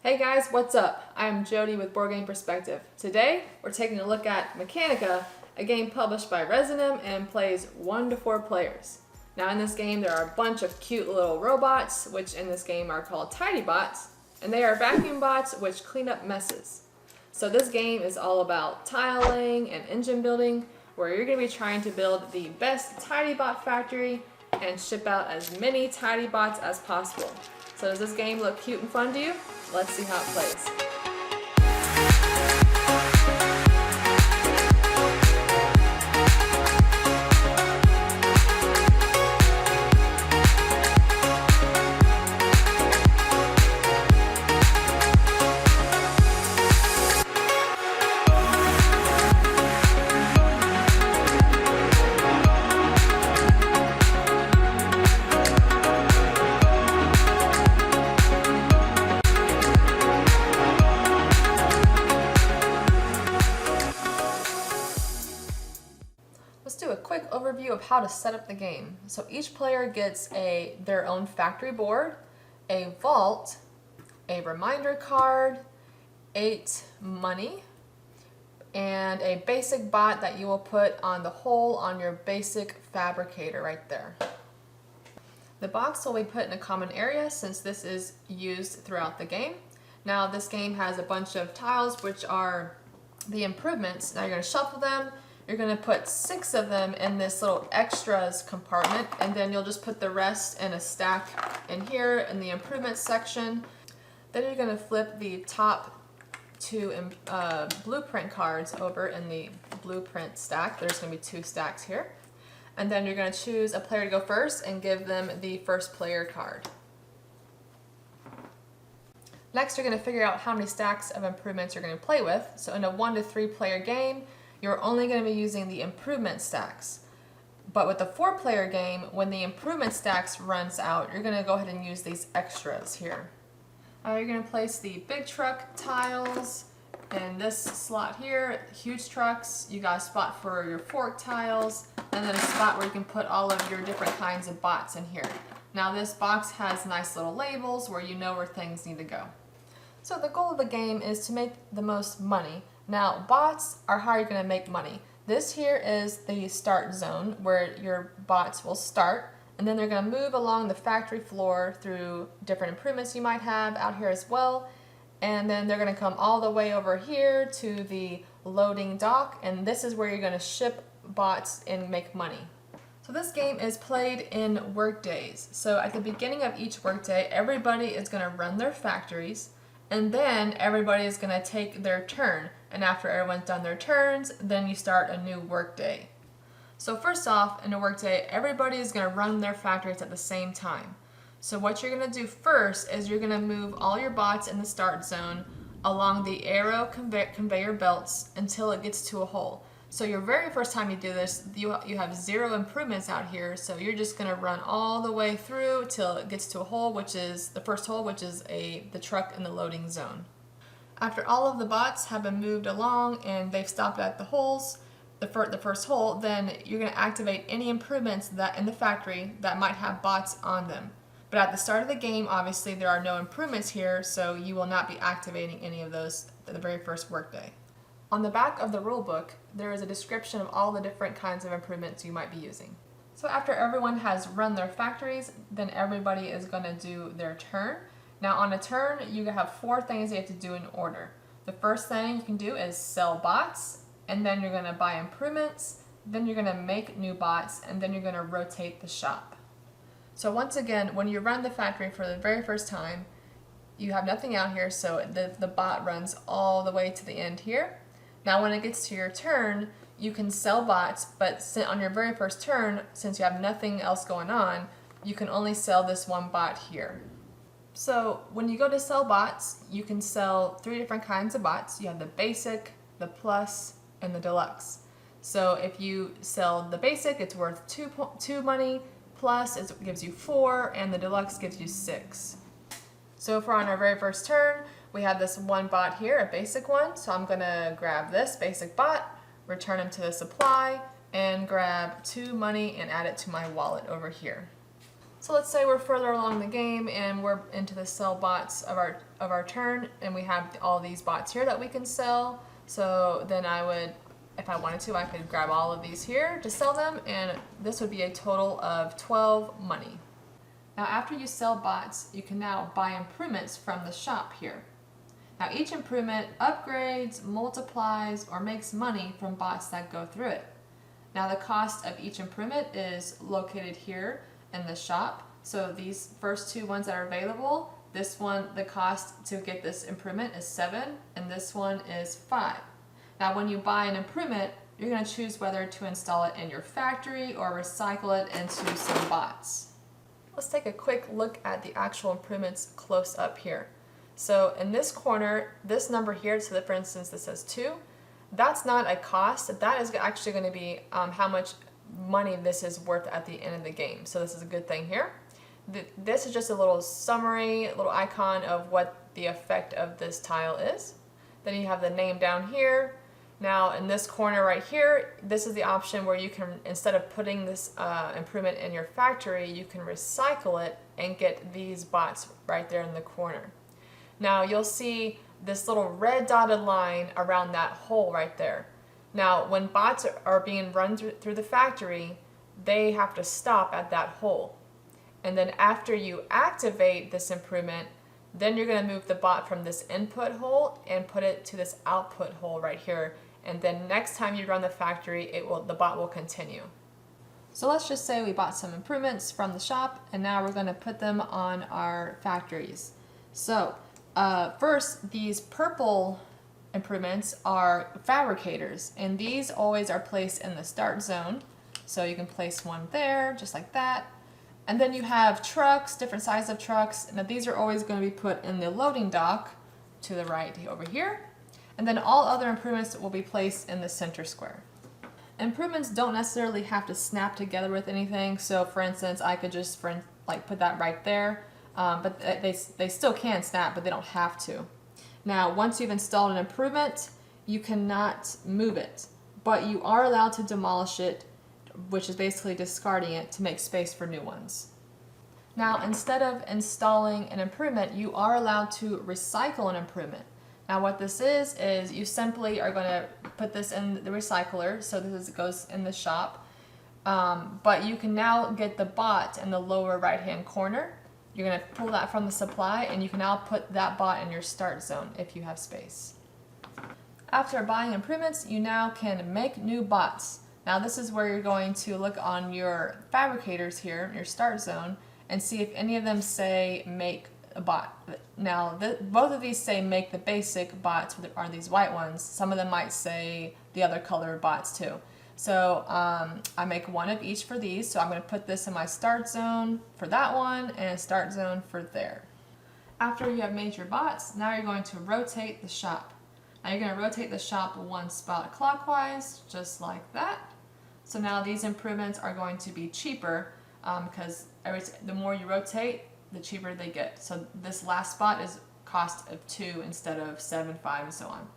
Hey guys, what's up? I'm Jody with Board Game Perspective. Today, we're taking a look at Mechanica, a game published by Resonum and plays 1 to 4 players. Now in this game, there are a bunch of cute little robots, which in this game are called Tidy Bots, and they are vacuum bots which clean up messes. So this game is all about tiling and engine building, where you're going to be trying to build the best Tidy Bot factory and ship out as many Tidy Bots as possible. So does this game look cute and fun to you? Let's see how it plays. Let's do a quick overview of how to set up the game. So each player gets their own factory board, a vault, a reminder card, 8 money, and a basic bot that you will put on the hole on your basic fabricator right there. The box will be put in a common area since this is used throughout the game. Now this game has a bunch of tiles which are the improvements. Now you're going to shuffle them. You're going to put 6 of them in this little extras compartment, and then you'll just put the rest in a stack in here in the improvements section. Then you're going to flip the top 2 blueprint cards over in the blueprint stack. There's going to be 2 stacks here. And then you're going to choose a player to go first and give them the first player card. Next, you're going to figure out how many stacks of improvements you're going to play with. So in a 1 to 3 player game, you're only going to be using the improvement stacks. But with the 4 player game, when the improvement stacks runs out, you're going to go ahead and use these extras here. You're going to place the big truck tiles in this slot here, huge trucks. You got a spot for your fork tiles, and then a spot where you can put all of your different kinds of bots in here. Now this box has nice little labels where you know where things need to go. So the goal of the game is to make the most money. Now, bots are how you're going to make money. This here is the start zone where your bots will start, and then they're going to move along the factory floor through different improvements you might have out here as well, and then they're going to come all the way over here to the loading dock, and this is where you're going to ship bots and make money. So this game is played in work days. So at the beginning of each workday, everybody is going to run their factories, and then everybody is going to take their turn. And after everyone's done their turns, then you start a new workday. So first off, in a workday, everybody is going to run their factories at the same time. So what you're going to do first is you're going to move all your bots in the start zone along the arrow conveyor belts until it gets to a hole. So your very first time you do this, you have 0 improvements out here, so you're just going to run all the way through till it gets to a hole, which is the first hole, which is the truck in the loading zone. After all of the bots have been moved along and they've stopped at the holes, the first hole, then you're going to activate any improvements that in the factory that might have bots on them. But at the start of the game, obviously there are no improvements here, so you will not be activating any of those at the very first workday. On the back of the rule book, there is a description of all the different kinds of improvements you might be using. So after everyone has run their factories, then everybody is going to do their turn. Now on a turn, you have 4 things you have to do in order. The first thing you can do is sell bots, and then you're going to buy improvements, then you're going to make new bots, and then you're going to rotate the shop. So once again, when you run the factory for the very first time, you have nothing out here, so the bot runs all the way to the end here. Now when it gets to your turn, you can sell bots, but on your very first turn, since you have nothing else going on, you can only sell this one bot here. So when you go to sell bots, you can sell 3 different kinds of bots. You have the basic, the plus, and the deluxe. So if you sell the basic, it's worth 2 money, plus it gives you 4, and the deluxe gives you 6. So for on our very first turn, we have this one bot here, a basic one. So I'm gonna grab this basic bot, return him to the supply, and grab 2 money and add it to my wallet over here. So let's say we're further along the game and we're into the sell bots of our turn, and we have all these bots here that we can sell. So then I would, if I wanted to, I could grab all of these here to sell them, and this would be a total of 12 money. Now after you sell bots, you can now buy improvements from the shop here. Now each improvement upgrades, multiplies, or makes money from bots that go through it. Now the cost of each improvement is located here in the shop. So these first two ones that are available, this one, the cost to get this improvement is 7, and this one is 5. Now when you buy an improvement, you're going to choose whether to install it in your factory or recycle it into some bots. Let's take a quick look at the actual improvements close up here. So in this corner, this number here, so that for instance this says 2, that's not a cost, that is actually going to be how much money this is worth at the end of the game. So this is a good thing here. This is just a little summary, a little icon of what the effect of this tile is. Then you have the name down here. Now in this corner right here, this is the option where you can, instead of putting this improvement in your factory, you can recycle it and get these bots right there in the corner. Now you'll see this little red dotted line around that hole right there. Now, when bots are being run through the factory, they have to stop at that hole. And then after you activate this improvement, then you're going to move the bot from this input hole and put it to this output hole right here. And then next time you run the factory, the bot will continue. So let's just say we bought some improvements from the shop, and now we're going to put them on our factories. So first, these purple improvements are fabricators, and these always are placed in the start zone. So you can place one there, just like that. And then you have trucks, different sizes of trucks. Now these are always going to be put in the loading dock to the right over here. And then all other improvements will be placed in the center square. Improvements don't necessarily have to snap together with anything. So for instance, I could just put that right there, but they still can snap, but they don't have to. Now, once you've installed an improvement, you cannot move it, but you are allowed to demolish it, which is basically discarding it to make space for new ones. Now, instead of installing an improvement, you are allowed to recycle an improvement. Now, what this is you simply are going to put this in the recycler, so goes in the shop, but you can now get the bot in the lower right-hand corner. You're going to pull that from the supply, and you can now put that bot in your start zone if you have space. After buying improvements, you now can make new bots. Now this is where you're going to look on your fabricators here, your start zone, and see if any of them say make a bot. Now both of these say make the basic bots, are these white ones. Some of them might say the other color bots too. So I make one of each for these. So I'm going to put this in my start zone for that one and a start zone for there. After you have made your bots, now you're going to rotate the shop. Now you're going to rotate the shop one spot clockwise, just like that. So now these improvements are going to be cheaper because the more you rotate, the cheaper they get. So this last spot is cost of 2 instead of 7, 5, and so on.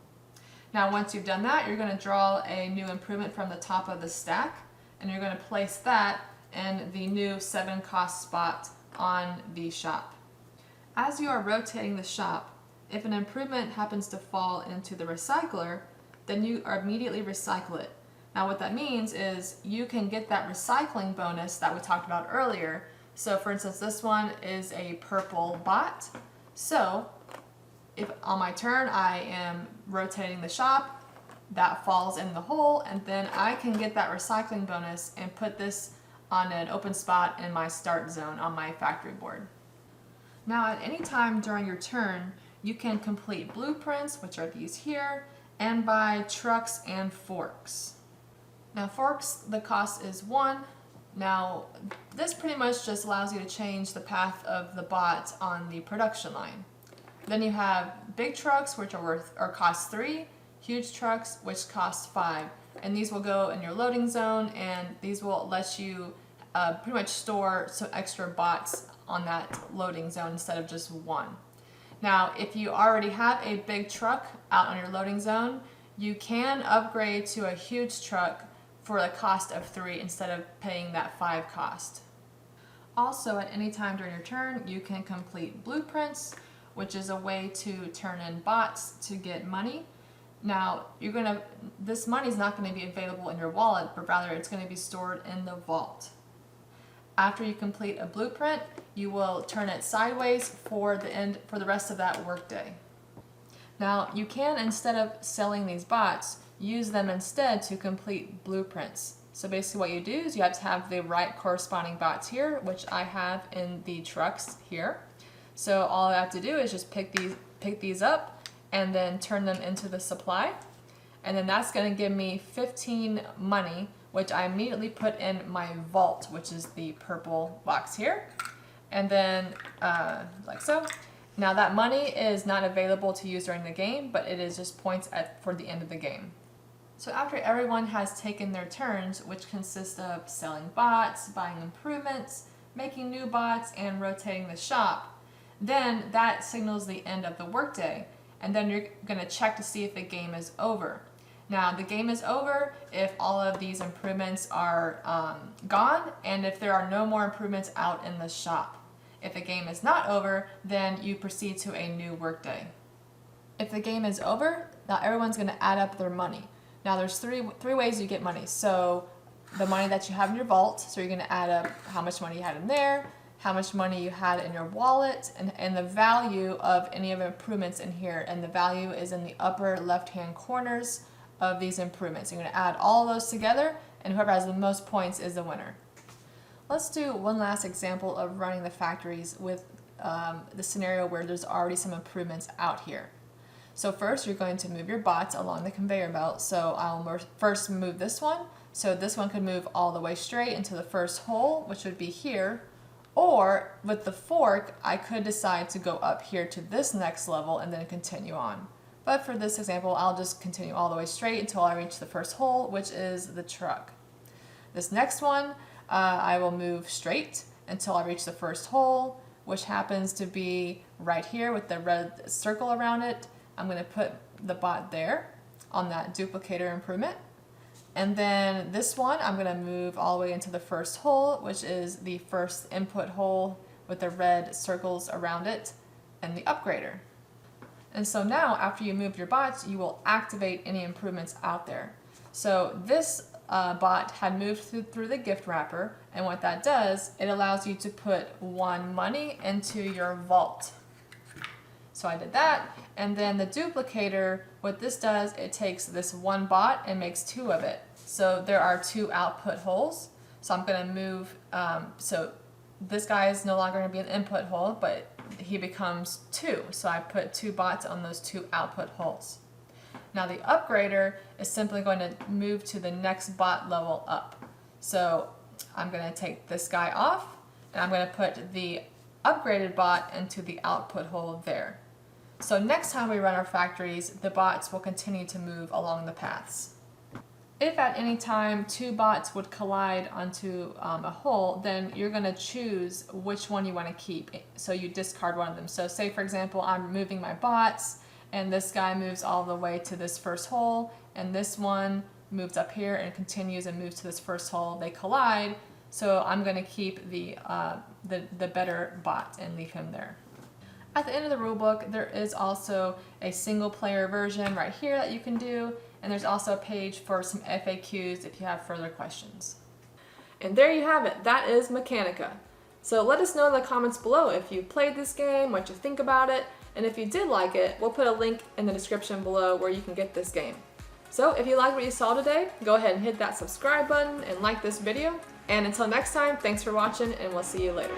Now once you've done that, you're going to draw a new improvement from the top of the stack, and you're going to place that in the new 7 cost spot on the shop. As you are rotating the shop, if an improvement happens to fall into the recycler, then you immediately recycle it. Now what that means is you can get that recycling bonus that we talked about earlier. So for instance, this one is a purple bot. So if on my turn I am rotating the shop, that falls in the hole, and then I can get that recycling bonus and put this on an open spot in my start zone on my factory board. Now at any time during your turn, you can complete blueprints, which are these here, and buy trucks and forks. Now forks, the cost is 1. Now this pretty much just allows you to change the path of the bot on the production line. Then you have big trucks, which are cost 3, huge trucks, which cost 5. And these will go in your loading zone, and these will let you pretty much store some extra bots on that loading zone instead of just 1. Now, if you already have a big truck out on your loading zone, you can upgrade to a huge truck for the cost of 3 instead of paying that 5 cost. Also, at any time during your turn, you can complete blueprints, which is a way to turn in bots to get money. Now, this money is not going to be available in your wallet, but rather it's going to be stored in the vault. After you complete a blueprint, you will turn it sideways for the rest of that workday. Now, you can, instead of selling these bots, use them instead to complete blueprints. So basically what you do is you have to have the right corresponding bots here, which I have in the trucks here. So all I have to do is just pick these up and then turn them into the supply. And then that's going to give me 15 money, which I immediately put in my vault, which is the purple box here. And then like so. Now that money is not available to use during the game, but it is just points for the end of the game. So after everyone has taken their turns, which consist of selling bots, buying improvements, making new bots, and rotating the shop, then that signals the end of the workday. And then you're going to check to see if the game is over. Now the game is over if all of these improvements are gone and if there are no more improvements out in the shop. If the game is not over, then you proceed to a new workday. If the game is over, now everyone's going to add up their money. Now there's three ways you get money. So the money that you have in your vault, so you're going to add up how much money you had in there, how much money you had in your wallet, and the value of any of the improvements in here. And the value is in the upper left-hand corners of these improvements. You're going to add all of those together, and whoever has the most points is the winner. Let's do one last example of running the factories with the scenario where there's already some improvements out here. So first you're going to move your bots along the conveyor belt. So I'll first move this one. So this one could move all the way straight into the first hole, which would be here. Or with the fork, I could decide to go up here to this next level and then continue on. But for this example, I'll just continue all the way straight until I reach the first hole, which is the truck. This next one, I will move straight until I reach the first hole, which happens to be right here with the red circle around it. I'm going to put the bot there on that duplicator improvement. And then this one, I'm going to move all the way into the first hole, which is the first input hole with the red circles around it and the upgrader. And so now, after you move your bots, you will activate any improvements out there. So this bot had moved through the gift wrapper, and what that does, it allows you to put 1 money into your vault. So I did that, and then the duplicator, what this does, it takes this 1 bot and makes 2 of it. So there are 2 output holes. So I'm going to move, so this guy is no longer going to be an input hole, but he becomes 2. So I put 2 bots on those 2 output holes. Now the upgrader is simply going to move to the next bot level up. So I'm going to take this guy off, and I'm going to put the upgraded bot into the output hole there. So next time we run our factories, the bots will continue to move along the paths. If at any time 2 bots would collide onto a hole, then you're going to choose which one you want to keep. So you discard one of them. So say, for example, I'm moving my bots, and this guy moves all the way to this first hole, and this one moves up here and continues and moves to this first hole. They collide, so I'm going to keep the better bot and leave him there. At the end of the rulebook, there is also a single player version right here that you can do, and there's also a page for some FAQs if you have further questions. And there you have it. That is Mechanica. So let us know in the comments below if you played this game, what you think about it, and if you did like it, we'll put a link in the description below where you can get this game. So if you liked what you saw today, go ahead and hit that subscribe button and like this video. And until next time, thanks for watching, and we'll see you later.